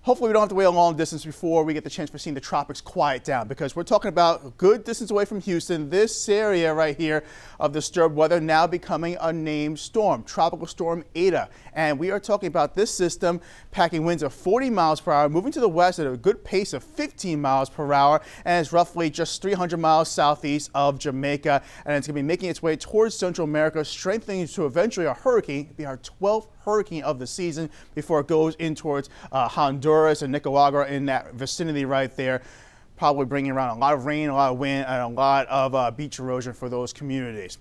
Hopefully we don't have to wait a long distance before we get the chance for seeing the tropics quiet down, because we're talking about a good distance away from Houston, this area right here of disturbed weather now becoming a named storm, Tropical Storm Eta. And we are talking about this system packing winds of 40 miles per hour, moving to the west at a good pace of 15 miles per hour, and it's roughly just 300 miles southeast of Jamaica. And it's going to be making its way towards Central America, strengthening to eventually a hurricane. It'll be our 12th hurricane of the season before it goes in towards Honduras and Nicaragua in that vicinity right there, probably bringing around a lot of rain, a lot of wind, and a lot of beach erosion for those communities.